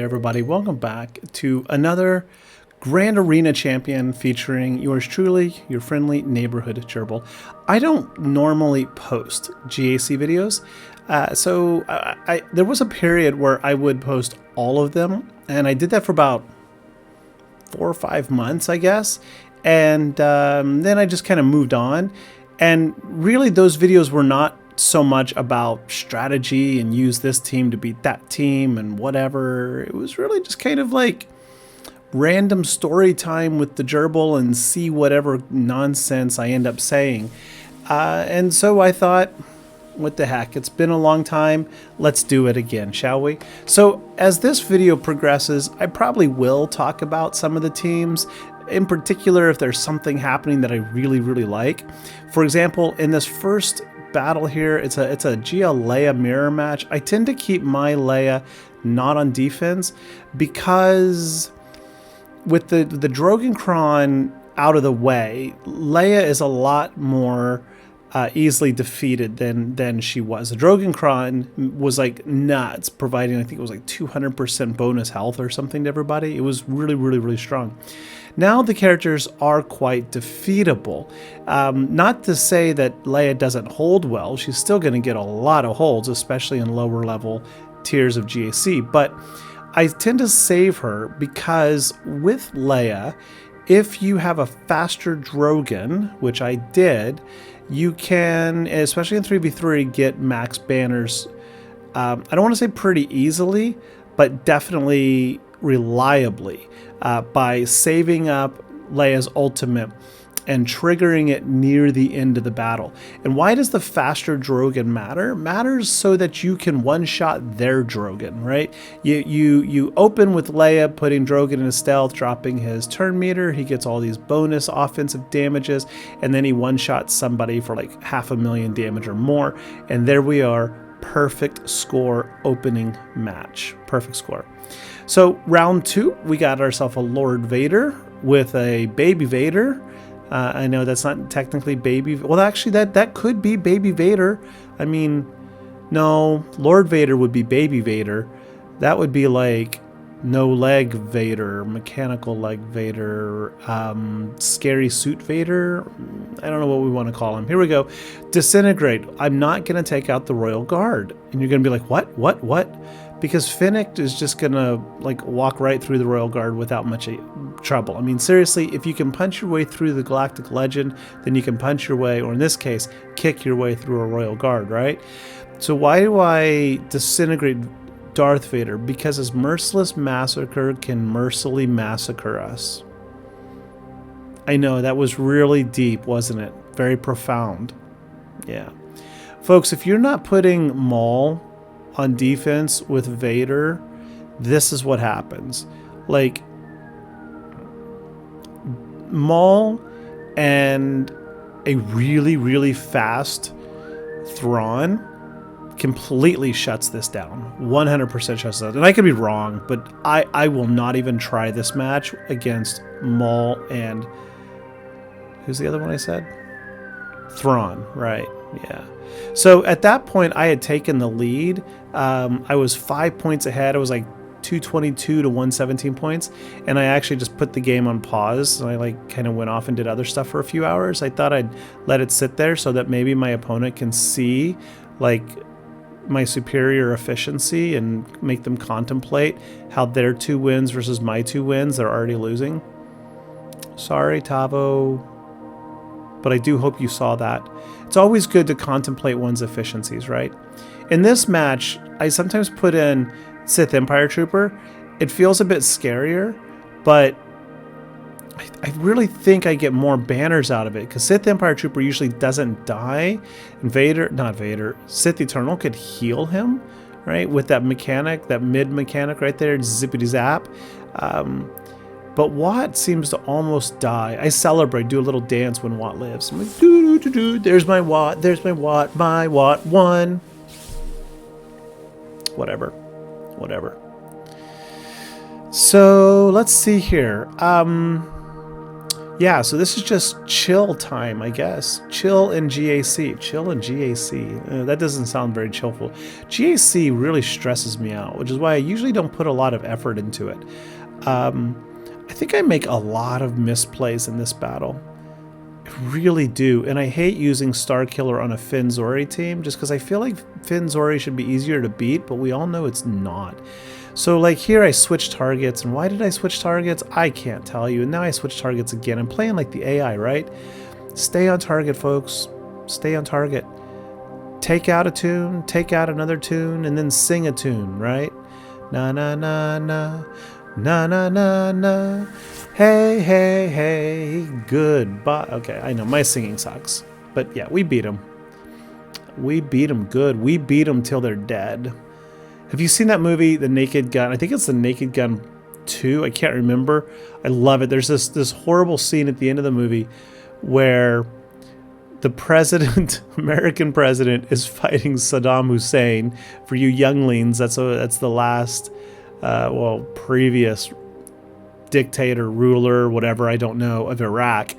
there, everybody. Welcome back to another Grand Arena Champion featuring yours truly, your friendly neighborhood gerbil. I don't normally post GAC videos, so there was a period where I would post all of them, and I did that for about 4 or 5 months, I guess, and then I just kind of moved on, and really those videos were not so much about strategy and use this team to beat that team and whatever. It was really just kind of like random story time with the gerbil and see whatever nonsense I end up saying. And so I thought, what the heck, it's been a long time, let's do it again, shall we? So as this video progresses, I probably will talk about some of the teams, in particular if there's something happening that I really like. For example, in this first battle here, it's a GL Leia mirror match. I tend to keep my Leia not on defense because with the Drogenkron out of the way, Leia is a lot more easily defeated than she was. The Drogenkron was like nuts, providing I think it was like 200% bonus health or something to everybody. It was really strong. Now the characters are quite defeatable. Not to say that Leia doesn't hold well. She's still going to get a lot of holds, especially in lower level tiers of GAC. But I tend to save her because with Leia, if you have a faster Drogon, which I did, you can, especially in 3v3, get max banners. I don't want to say pretty easily, but definitely reliably by saving up Leia's ultimate and triggering it near the end of the battle. And why does the faster Drogon matter? Matters so that you can one-shot their Drogon, right? You open with Leia putting Drogon in a stealth, dropping his turn meter, he gets all these bonus offensive damages, and then he one-shots somebody for like 500,000 damage or more, and there we are, perfect score opening match. Perfect score. So round 2, we got ourselves a Lord Vader with a baby Vader. I know that's not technically baby. Well, actually, that could be baby Vader. I mean, no, Lord Vader would be baby Vader. That would be like no leg Vader, mechanical leg Vader, scary suit Vader. I don't know what we want to call him. Here we go. Disintegrate. I'm not going to take out the Royal Guard. And you're going to be like, what? Because Fennec is just going to like walk right through the Royal Guard without much trouble. I mean, seriously, if you can punch your way through the Galactic Legend, then you can punch your way, or in this case, kick your way through a Royal Guard, right? So why do I disintegrate Darth Vader? Because his merciless massacre can mercilessly massacre us. I know, that was really deep, wasn't it? Very profound. Yeah. Folks, if you're not putting Maul on defense with Vader, this is what happens. Like, Maul and a really fast Thrawn completely shuts this down. 100% shuts it down. And I could be wrong, but I will not even try this match against Maul and... who's the other one I said? Thrawn, right. Yeah. So at that point, I had taken the lead. I was 5 points ahead. I was like 222 to 117 points. And I actually just put the game on pause. And I like kind of went off and did other stuff for a few hours. I thought I'd let it sit there so that maybe my opponent can see like my superior efficiency and make them contemplate how their 2 wins versus my 2 wins they're already losing. Sorry, Tavo. But I do hope you saw that. It's always good to contemplate one's efficiencies, right? In this match, I sometimes put in Sith Empire Trooper. It feels a bit scarier, but I really think I get more banners out of it because Sith Empire Trooper usually doesn't die. And Sith Eternal could heal him, right? With that mechanic, that mid mechanic right there, zippity zap. But Watt seems to almost die. I celebrate, do a little dance when Watt lives. I'm like, doo-doo-doo-doo, there's my Watt, my Watt won. Whatever. So, let's see here. Yeah, so this is just chill time, I guess. Chill in GAC. Chill in GAC. That doesn't sound very chillful. GAC really stresses me out, which is why I usually don't put a lot of effort into it. I think I make a lot of misplays in this battle. I really do. And I hate using Starkiller on a Finn Zorri team just because I feel like Finn Zorri should be easier to beat, but we all know it's not. So like here I switched targets, and why did I switch targets? I can't tell you. And now I switch targets again. I'm playing like the AI, right? Stay on target, folks. Stay on target. Take out a tune, take out another tune, and then sing a tune, right? Na na na na, na na na na. Hey, hey, hey, goodbye. Okay, I know my singing sucks. But yeah, we beat them. We beat them good. We beat them till they're dead. Have you seen that movie, The Naked Gun? I think it's The Naked Gun 2. I can't remember. I love it. There's this horrible scene at the end of the movie where the president, American president, is fighting Saddam Hussein. For you younglings, that's the last, previous dictator, ruler, whatever, I don't know, of Iraq.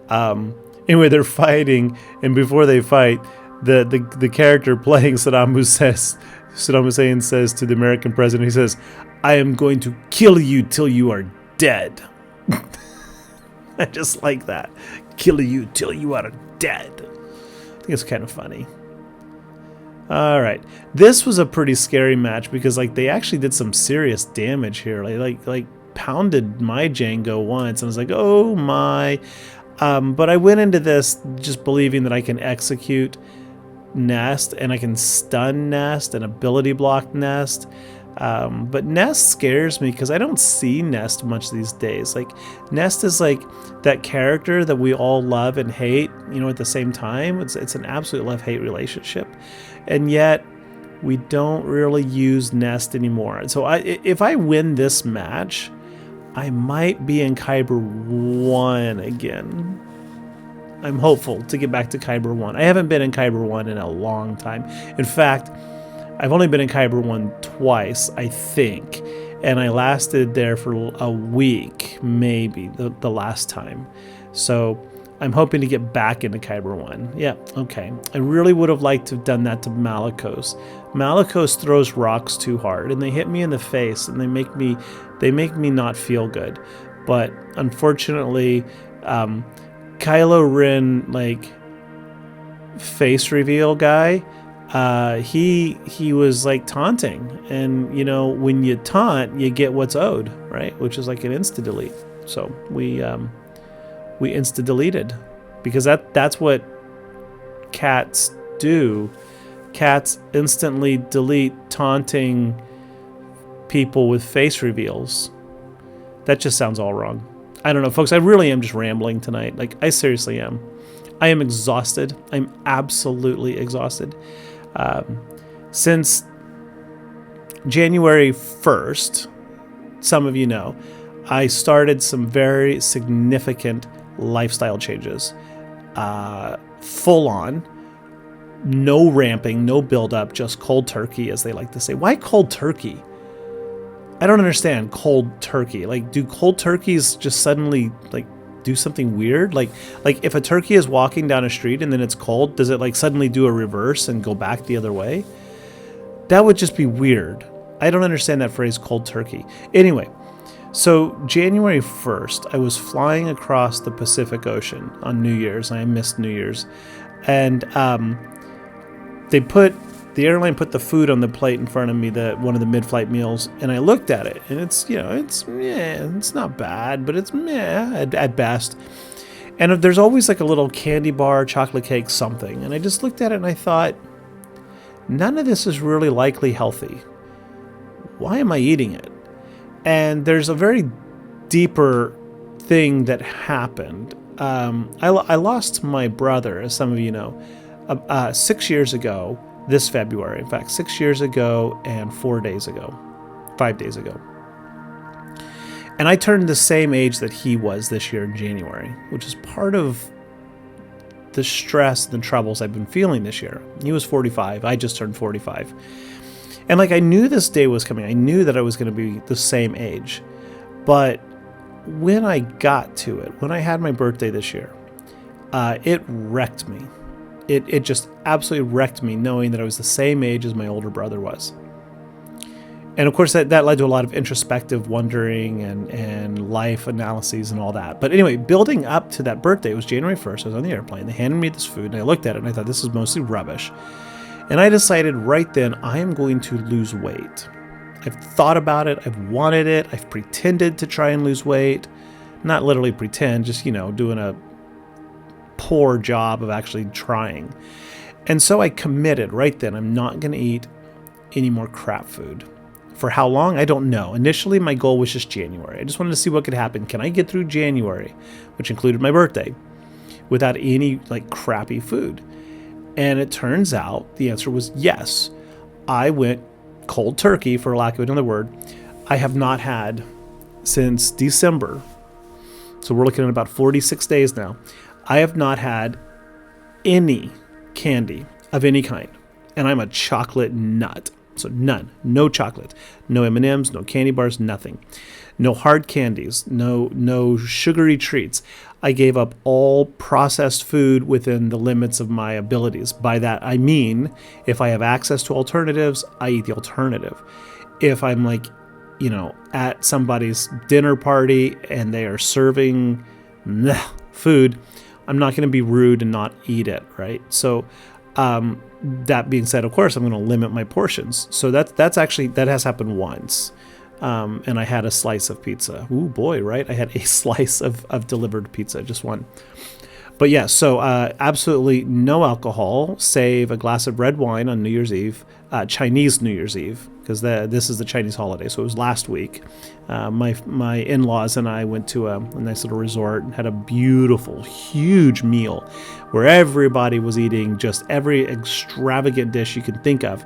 Anyway, they're fighting, and before they fight, the character playing Saddam Hussein says to the American president, he says, "I am going to kill you till you are dead." I just like that. Kill you till you are dead. I think it's kind of funny. All right. This was a pretty scary match because like they actually did some serious damage here. Like pounded my Jango once, and I was like, oh my. But I went into this just believing that I can execute Nest and I can stun Nest and ability block Nest. But Nest scares me because I don't see Nest much these days. Like Nest is like that character that we all love and hate, you know, at the same time. It's an absolute love-hate relationship. And yet we don't really use Nest anymore. So if I win this match, I might be in Kyber 1 again. I'm hopeful to get back to Kyber 1. I haven't been in Kyber 1 in a long time. In fact, I've only been in Kyber 1 twice, I think. And I lasted there for a week, maybe, the last time. So I'm hoping to get back into Kyber 1. Yeah, okay. I really would have liked to have done that to Malicos. Malicos throws rocks too hard, and they hit me in the face, and they make me not feel good. But unfortunately, Kylo Ren, like, face reveal guy, he was like taunting, and you know, when you taunt, you get what's owed, right? Which is like an insta delete. So we insta deleted because that's what cats do. Cats instantly delete taunting people with face reveals. That just sounds all wrong. I don't know, folks. I really am just rambling tonight. Like, I seriously am. I am exhausted. I'm absolutely exhausted. Since January 1st, some of you know, I started some very significant lifestyle changes. Full on. No ramping, no build-up, just cold turkey, as they like to say. Why cold turkey? I don't understand cold turkey. Like, do cold turkeys just suddenly, like, do something weird? Like if a turkey is walking down a street and then it's cold, does it, like, suddenly do a reverse and go back the other way? That would just be weird. I don't understand that phrase, cold turkey. Anyway, so January 1st, I was flying across the Pacific Ocean on New Year's, and I missed New Year's. And the airline put the food on the plate in front of me, one of the mid-flight meals, and I looked at it, and it's, you know, it's not bad, but it's meh at best. And there's always like a little candy bar, chocolate cake, something. And I just looked at it and I thought, none of this is really likely healthy. Why am I eating it? And there's a very deeper thing that happened. I lost my brother, as some of you know, 6 years ago. This February, in fact, 6 years ago and 5 days ago. And I turned the same age that he was this year in January, which is part of the stress and the troubles I've been feeling this year. He was 45. I just turned 45. And like, I knew this day was coming. I knew that I was going to be the same age. But when I got to it, when I had my birthday this year, it wrecked me. It just absolutely wrecked me knowing that I was the same age as my older brother was. And of course, that led to a lot of introspective wondering and life analyses and all that. But anyway, building up to that birthday, it was January 1st. I was on the airplane. They handed me this food, and I looked at it, and I thought, this is mostly rubbish. And I decided right then, I am going to lose weight. I've thought about it. I've wanted it. I've pretended to try and lose weight. Not literally pretend, just, doing a poor job of actually trying. And so I committed right then, I'm not going to eat any more crap food. For how long? I don't know. Initially, my goal was just January. I just wanted to see what could happen. Can I get through January, which included my birthday, without any crappy food? And it turns out the answer was yes. I went cold turkey, for lack of another word. I have not had since December. So we're looking at about 46 days now. I have not had any candy of any kind. And I'm a chocolate nut. So none. No chocolate. No M&Ms, no candy bars, nothing. No hard candies. No sugary treats. I gave up all processed food within the limits of my abilities. By that, I mean, if I have access to alternatives, I eat the alternative. If I'm at somebody's dinner party and they are serving food, I'm not going to be rude and not eat it, right? So, that being said, of course, I'm going to limit my portions. So that has happened once. And I had a slice of pizza. Ooh, boy, right? I had a slice of delivered pizza, just one. But yeah, so absolutely no alcohol, save a glass of red wine on New Year's Eve, Chinese New Year's Eve, because this is the Chinese holiday, so it was last week. My in-laws and I went to a nice little resort and had a beautiful, huge meal where everybody was eating just every extravagant dish you can think of.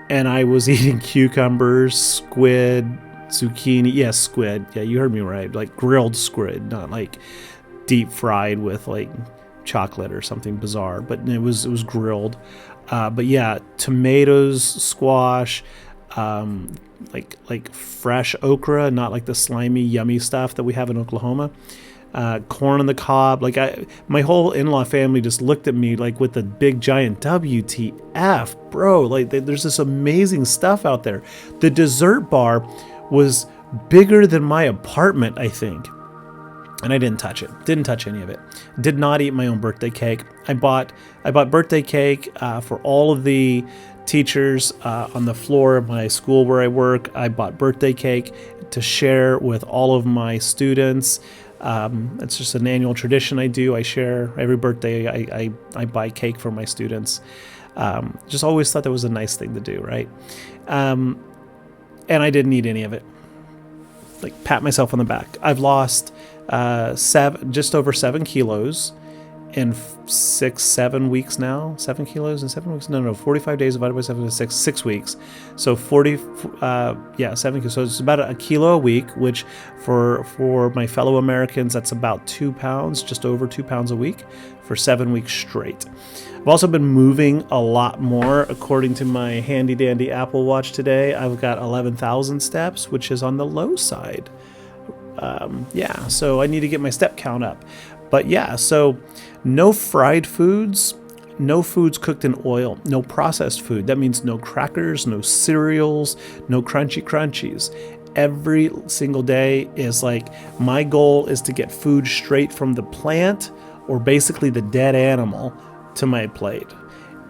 And I was eating cucumbers, squid, zucchini. Yes, squid. Yeah, you heard me right. Grilled squid, not deep fried with chocolate or something bizarre. But it was grilled. But yeah, tomatoes, squash, fresh okra, not the slimy, yummy stuff that we have in Oklahoma. Corn on the cob. My whole in-law family just looked at me with the big giant WTF, bro. There's this amazing stuff out there. The dessert bar was bigger than my apartment, I think. And I didn't touch it. Didn't touch any of it. Did not eat my own birthday cake. I bought birthday cake for all of the teachers on the floor of my school where I work. I bought birthday cake to share with all of my students. It's just an annual tradition I do. I share every birthday. I buy cake for my students. Just always thought that was a nice thing to do, right? And I didn't eat any of it. Pat myself on the back. I've lost just over 7 kilos in 7 weeks now. 7 kilos in 7 weeks? No, 45 days divided by 7 is 6 weeks. So 7 kilos. So it's about a kilo a week, which for my fellow Americans, that's about 2 pounds, just over 2 pounds a week for 7 weeks straight. I've also been moving a lot more. According to my handy dandy Apple Watch today, I've got 11,000 steps, which is on the low side. So I need to get my step count up. But yeah, so no fried foods, no foods cooked in oil, no processed food. That means no crackers, no cereals, no crunchy crunchies. Every single day is my goal is to get food straight from the plant or basically the dead animal to my plate.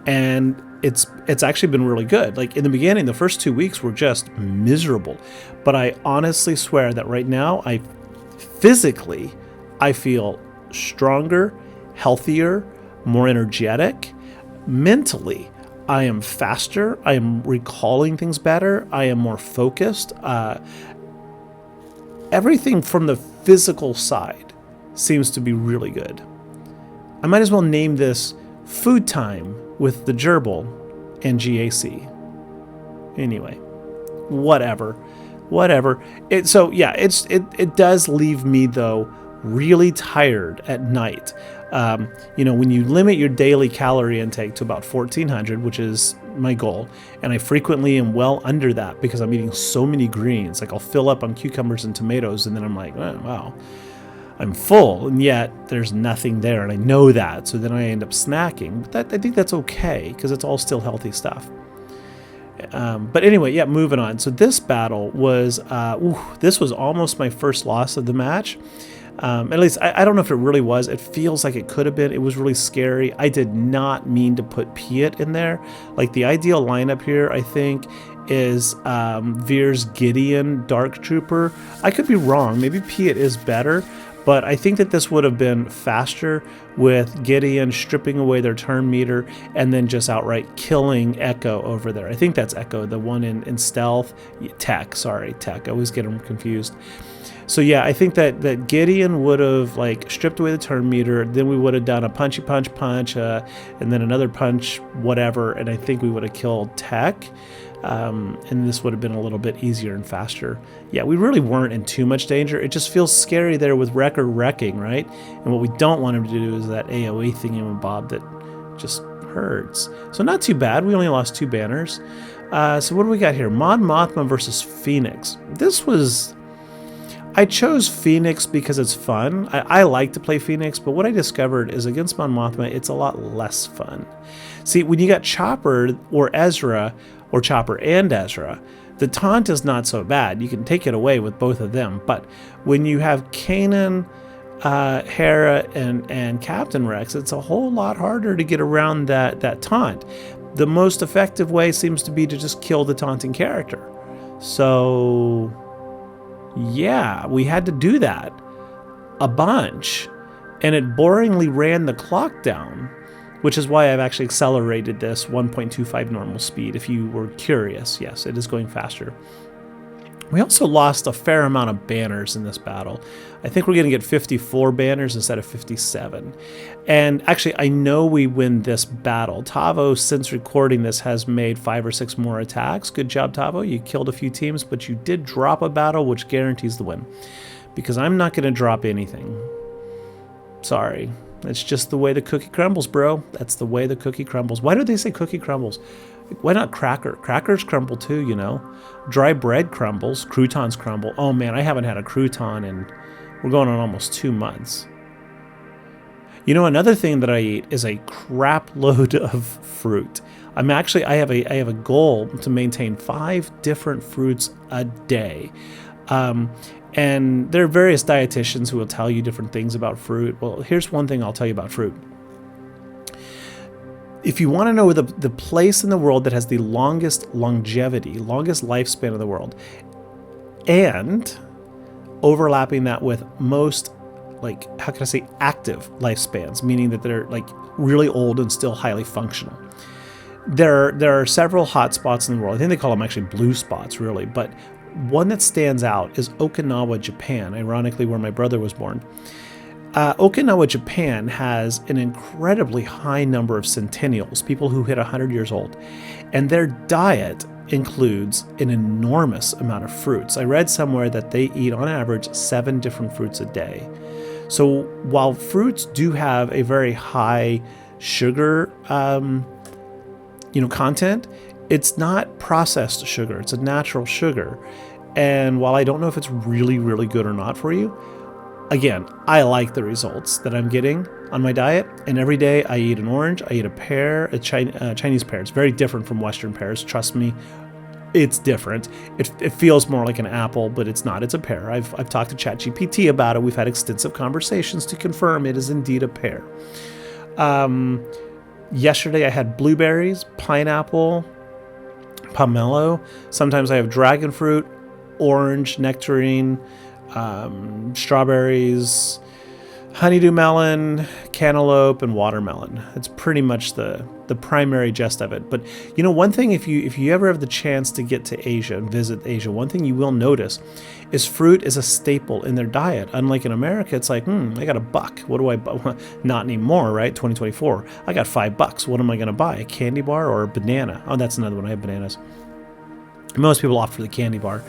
And it's actually been really good. In the beginning, the first 2 weeks were just miserable. But I honestly swear that right now, I feel stronger, healthier, more energetic. Mentally, I am faster. I am recalling things better. I am more focused. Everything from the physical side seems to be really good. I might as well name this Food Time with the Gerbil and GAC. Anyway, whatever. It does leave me though really tired at night. You know, when you limit your daily calorie intake to about 1,400, which is my goal, and I frequently am well under that because I'm eating so many greens. Like I'll fill up on cucumbers and tomatoes, and then I'm like, oh, wow, I'm full, and yet there's nothing there, and I know that. So then I end up snacking. But I think that's okay because it's all still healthy stuff. But anyway, yeah, moving on. So this battle was, this was almost my first loss of the match. At least, I don't know if it really was. It feels like it could have been. It was really scary. I did not mean to put Piet in there. Like, the ideal lineup here, I think, is Veers, Gideon, Dark Trooper. I could be wrong. Maybe Piet is better. But I think that this would have been faster with Gideon stripping away their turn meter and then just outright killing Echo over there. I think that's Echo, the one in stealth. Tech, sorry, Tech. I always get them confused. So yeah, I think that Gideon would have like stripped away the turn meter. Then we would have done a punchy punch, and then another punch, whatever. And I think we would have killed Tech. And this would have been a little bit easier and faster. Yeah, we really weren't in too much danger. It just feels scary there with Wrecker wrecking, right? And what we don't want him to do is that AoE thingamabob that just hurts. So not too bad. We only lost 2 banners. So what do we got here? Mon Mothma versus Phoenix. This was... I chose Phoenix because it's fun. I like to play Phoenix, but what I discovered is against Mon Mothma, it's a lot less fun. See, when you got Chopper or Ezra, or Chopper and Ezra, the taunt is not so bad. You can take it away with both of them. But when you have Kanan, Hera, and Captain Rex, it's a whole lot harder to get around that taunt. The most effective way seems to be to just kill the taunting character. So... yeah, we had to do that a bunch, and it boringly ran the clock down, which is why I've actually accelerated this 1.25 normal speed. If you were curious, yes, it is going faster. We also lost a fair amount of banners in this battle. I think we're going to get 54 banners instead of 57. And actually, I know we win this battle. Tavo, since recording this, has made 5 or 6 more attacks. Good job, Tavo. You killed a few teams, but you did drop a battle, which guarantees the win. Because I'm not going to drop anything. Sorry. It's just the way the cookie crumbles, bro. That's the way the cookie crumbles. Why do they say cookie crumbles? Why not cracker? Crackers crumble too, you know. Dry bread crumbles. Croutons crumble. Oh man, I haven't had a crouton in, we're going on almost 2 months. You know, another thing that I eat is a crap load of fruit. I have a goal to maintain 5 different fruits a day. And there are various dietitians who will tell you different things about fruit. Well, here's one thing I'll tell you about fruit. If you want to know the place in the world that has the longest longevity, longest lifespan of the world, and overlapping that with most, like, how can I say, active lifespans, meaning that they're like really old and still highly functional. There are several hot spots in the world. I think they call them actually blue spots, really, but one that stands out is Okinawa, Japan, ironically where my brother was born. Okinawa, Japan has an incredibly high number of centennials, people who hit 100 years old, and their diet includes an enormous amount of fruits. I read somewhere that they eat on average 7 different fruits a day. So while fruits do have a very high sugar content, it's not processed sugar, it's a natural sugar. And while I don't know if it's really, really good or not for you, again, I like the results that I'm getting on my diet. And every day I eat an orange, I eat a pear, a Chinese pear. It's very different from Western pears, trust me. It's different. It feels more like an apple, but it's not. It's a pear. I've talked to ChatGPT about it. We've had extensive conversations to confirm it is indeed a pear. Yesterday I had blueberries, pineapple, pomelo. Sometimes I have dragon fruit, orange, nectarine, strawberries, honeydew melon, cantaloupe, and watermelon. It's pretty much the primary gist of it. But you know, one thing, if you ever have the chance to get to Asia and visit Asia, one thing you will notice is fruit is a staple in their diet. Unlike in America, it's like, I got $1. What do I buy? Not anymore, right? 2024. I got $5. What am I going to buy? A candy bar or a banana? Oh, that's another one. I have bananas. Most people opt for the candy bar,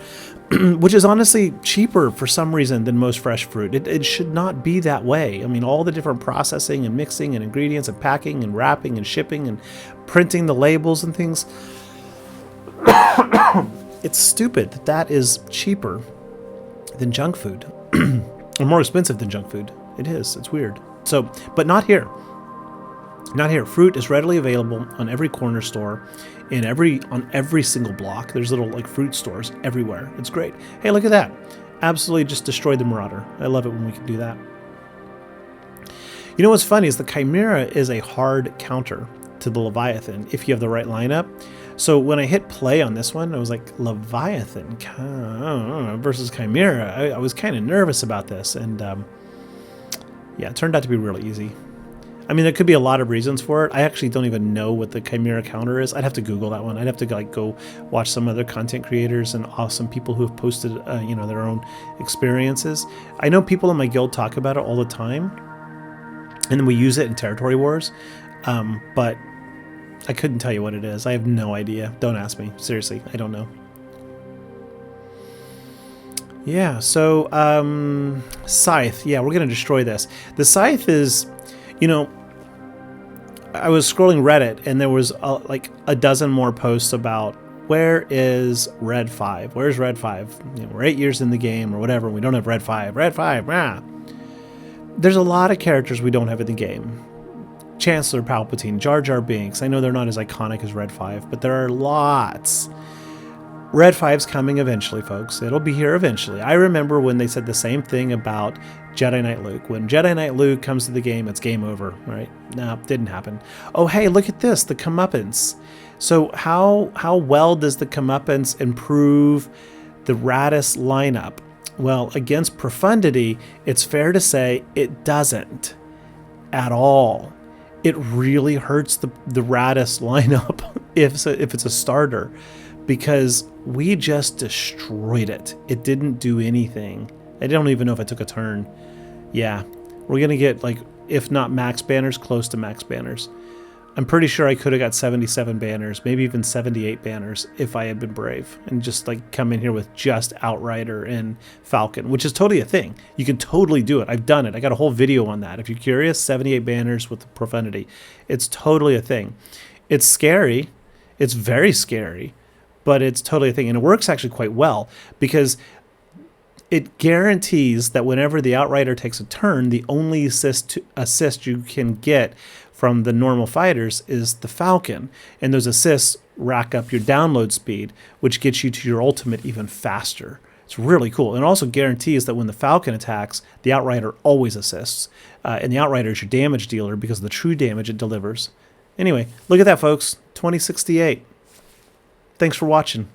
which is honestly cheaper for some reason than most fresh fruit. It should not be that way. I mean, all the different processing and mixing and ingredients and packing and wrapping and shipping and printing the labels and things. It's stupid that that is cheaper than junk food or more expensive than junk food. It is. It's weird. So, but not here. Not here. Fruit is readily available on every corner store, on every single block. There's little like fruit stores everywhere. It's great. Hey, look at that. Absolutely just destroyed the Marauder. I love it when we can do that. You know what's funny is the Chimeara is a hard counter to the Leviathan if you have the right lineup. So when I hit play on this one, I was like, Leviathan versus Chimeara. I was kind of nervous about this, and yeah, it turned out to be really easy. I mean, there could be a lot of reasons for it. I actually don't even know what the Chimeara counter is. I'd have to Google that one. I'd have to like go watch some other content creators and awesome people who have posted, you know, their own experiences. I know people in my guild talk about it all the time, and then we use it in territory wars, but I couldn't tell you what it is. I have no idea. Don't ask me. Seriously, I don't know. Yeah, so SIth. Yeah, we're going to destroy this. The SIth is, you know, I was scrolling Reddit and there was like a dozen more posts about where is Red 5? Where's Red 5? You know, we're 8 years in the game or whatever. We don't have Red 5. Red 5, ah. There's a lot of characters we don't have in the game. Chancellor Palpatine, Jar Jar Binks. I know they're not as iconic as Red 5, but there are lots. Red 5's coming eventually, folks. It'll be here eventually. I remember when they said the same thing about Jedi Knight Luke. When Jedi Knight Luke comes to the game, it's game over, right? No, didn't happen. Oh, hey, look at this, the Comeuppance. So how well does the Comeuppance improve the Raddus lineup? Well, against Profundity, it's fair to say it doesn't at all. It really hurts the Raddus lineup if it's a starter, because we just destroyed it. It didn't do anything. I don't even know if I took a turn. Yeah, we're going to get, like, if not max banners, close to max banners. I'm pretty sure I could have got 77 banners, maybe even 78 banners if I had been brave and just, like, come in here with just Outrider and Falcon, which is totally a thing. You can totally do it. I've done it. I got a whole video on that. If you're curious, 78 banners with Profundity. It's totally a thing. It's scary. It's very scary, but it's totally a thing. And it works actually quite well because it guarantees that whenever the Outrider takes a turn, the only assist you can get from the normal fighters is the Falcon. And those assists rack up your download speed, which gets you to your ultimate even faster. It's really cool. And it also guarantees that when the Falcon attacks, the Outrider always assists. And the Outrider is your damage dealer because of the true damage it delivers. Anyway, look at that, folks. 2068. Thanks for watching.